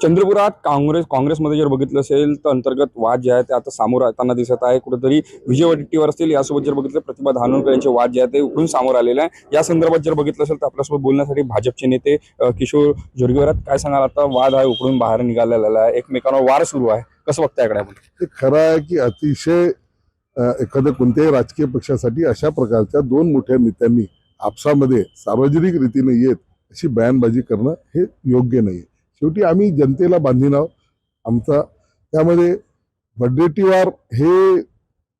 चंद्रपुरात काँग्रेसमध्ये जर बघितलं असेल तर अंतर्गत वाद जे आहे ते आता समोर येताना दिसत आहे। कुठेतरी विजय वडेट्टीवार असतील, यासोबत जर बघितलं प्रतिभा धानोरकर यांचे वाद जे आहे ते उठून समोर आलेले आहे। या संदर्भात जर बघितलं असेल तर आपल्यासोबत बोलण्यासाठी भाजपचे नेते किशोर जोरगेवार आहेत। काय सांगाल, आता वाद आहे उकडून बाहेर निघालेला आहे, एकमेकांवर वार सुरू आहे, कसं बघताय याकडे आपण? ते खरं आहे की अतिशय एखाद्या कोणत्याही राजकीय पक्षासाठी अशा प्रकारच्या दोन मोठ्या नेत्यांनी आपसामध्ये सार्वजनिक रीतीने येत अशी बयानबाजी करणं हे योग्य नाही। शेवटी आम्ही जनतेला बांधील आहोत। आमचा त्यामध्ये वडेट्टीवार हे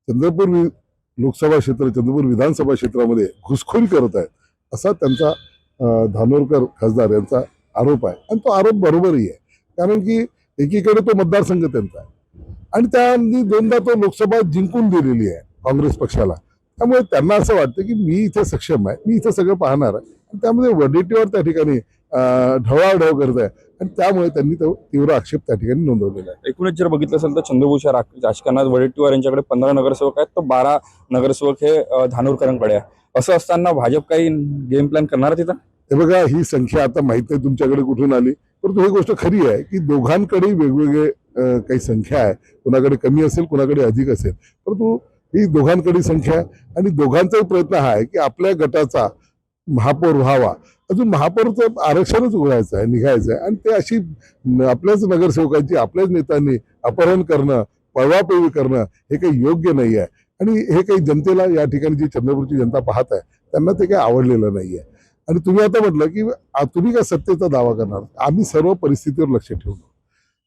चंद्रपूर लोकसभा क्षेत्र, चंद्रपूर विधानसभा क्षेत्रामध्ये घुसखोरी करत आहेत असा त्यांचा धानोरकर खासदार यांचा आरोप आहे। आणि तो आरोप बरोबरही आहे, कारण की एकीकडे तो मतदारसंघ त्यांचा आहे आणि त्यांनी दोनदा तो लोकसभा जिंकून दिलेली आहे काँग्रेस पक्षाला। त्यामुळे त्यांना असं वाटतं की मी इथे सक्षम आहे, मी इथे सगळं पाहणार आहे, आणि त्यामध्ये वडेट्टीवार त्या ठिकाणी ढवळाढवळ करत आहे आणि त्यामुळे त्यांनी तो तीव्र आक्षेप त्या ठिकाणी नोंदवलेला आहे। एकूणच जर बघितलं असेल तर चंद्रपूरच्या राजकारणात वडेट्टीवार यांच्याकडे 15 नगरसेवक आहेत, तर 12 नगरसेवक हे धानोरकरांकडे आहे। असं असताना भाजप काही गेम प्लॅन करणार तिथं? हे बघा, ही संख्या आता माहित नाही तुमच्याकडे कुठून आली, परंतु ही गोष्ट खरी आहे की दोघांकडे वेगवेगळे काही संख्या आहे, कुणाकडे कमी असेल कुणाकडे अधिक असेल, परंतु ही दोघांकडे संख्या आहे आणि दोघांचाही प्रयत्न हा आहे की आपल्या गटाचा महापौर व्हावा। अजून महापौरचं आरक्षणच उघडायचं आहे, निघायचं आहे, आणि ते अशी आपल्याच नगरसेवकांची आपल्याच नेत्यांनी अपहरण करणं, पळवापळवी करणं हे काही योग्य नाही आहे। आणि हे काही जनतेला या ठिकाणी जी चंद्रपूरची जनता पाहत आहे त्यांना ते काही आवडलेलं नाही आहे। आणि तुम्ही आता म्हटलं की तुम्ही काय सत्तेचा दावा करणार, आम्ही सर्व परिस्थितीवर लक्ष ठेवू।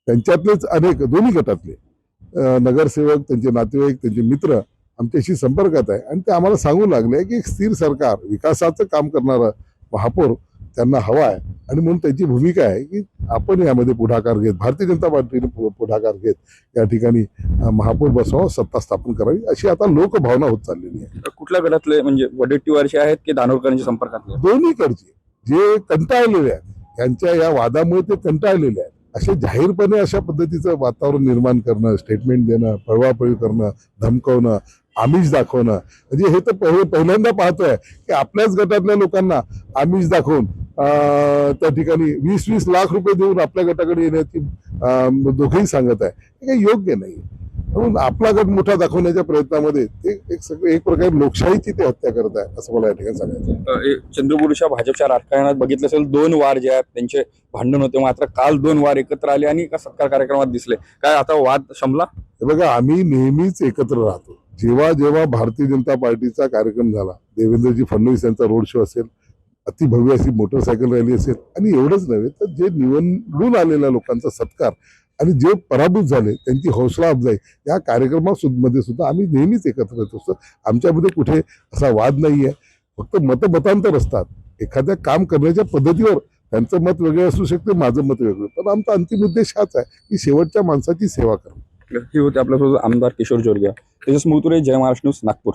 त्यांच्यातलेच अनेक दोन्ही गटातले नगरसेवक, त्यांचे नातेवाईक, त्यांचे मित्र आमच्याशी संपर्कात आहे आणि ते आम्हाला सांगू लागले की स्थिर सरकार, विकासाचं काम करणारं महापौर त्यांना हवा आहे। आणि म्हणून त्यांची भूमिका आहे की आपण यामध्ये पुढाकार घेत, भारतीय जनता पार्टीने पुढाकार घेत या ठिकाणी महापौर बसवावं, सत्ता स्थापन करावी, अशी आता लोकभावना होत चाललेली आहे। कुठल्या गटातले म्हणजे वडेट्टीवारचे आहेत की धानोरकरांच्या संपर्कातले? दोन्हीकडचे जे कंटाळलेले आहेत, यांच्या या वादामुळे ते कंटाळलेले आहेत, असे जाहीरपणे अशा पद्धतीचं वातावरण निर्माण करणं, स्टेटमेंट देणं, पळवापळी करणं, धमकवणं, आमिष दाखवणं, म्हणजे हे तर पहिल्यांदा पाहतोय की आपल्याच गटातल्या लोकांना आमिष दाखवून त्या ठिकाणी 20-20 लाख रुपये देऊन आपल्या गटाकडे येण्याची दोघेही सांगत आहे। हे काही योग्य नाही। म्हणून आपला गट मोठा दाखवण्याच्या प्रयत्नामध्ये ते एक प्रकारे लोकशाहीची ते हत्या करत आहे असं मला या ठिकाणी सांगायचं। चंद्रपूरच्या भाजपच्या राजकारणात बघितलं असेल 2 वार जे आहेत त्यांचे भांडण होते, मात्र काल 2 वार एकत्र आले आणि एका सत्कार कार्यक्रमात दिसले। काय आता वाद शमला? हे बघा, आम्ही नेहमीच एकत्र राहतो। जेव्हा जेव्हा भारतीय जनता पार्टीचा कार्यक्रम झाला, देवेंद्रजी फडणवीस यांचा रोड शो असेल, अतिभव्य अशी मोटरसायकल रॅली असेल, आणि एवढंच नव्हे तर जे निवडून आलेल्या लोकांचा सत्कार आणि जे पराभूत झाले त्यांची हौसला अफजाई, या कार्यक्रमामध्ये सुद्धा आम्ही नेहमीच एकत्र येत असतो। आमच्यामध्ये कुठे असा वाद नाही आहे, फक्त मतांतर असतात। एखाद्या काम करण्याच्या पद्धतीवर त्यांचं मत वेगळं असू शकते, माझं मत वेगळं, पण आमचा अंतिम उद्देश हाच आहे की शेवटच्या माणसाची सेवा करणं। ही होती आपल्यासोबत आमदार किशोर जोरगे। तेजस मुतुरे, जय महाराष्ट्र न्यूज, नागपूर।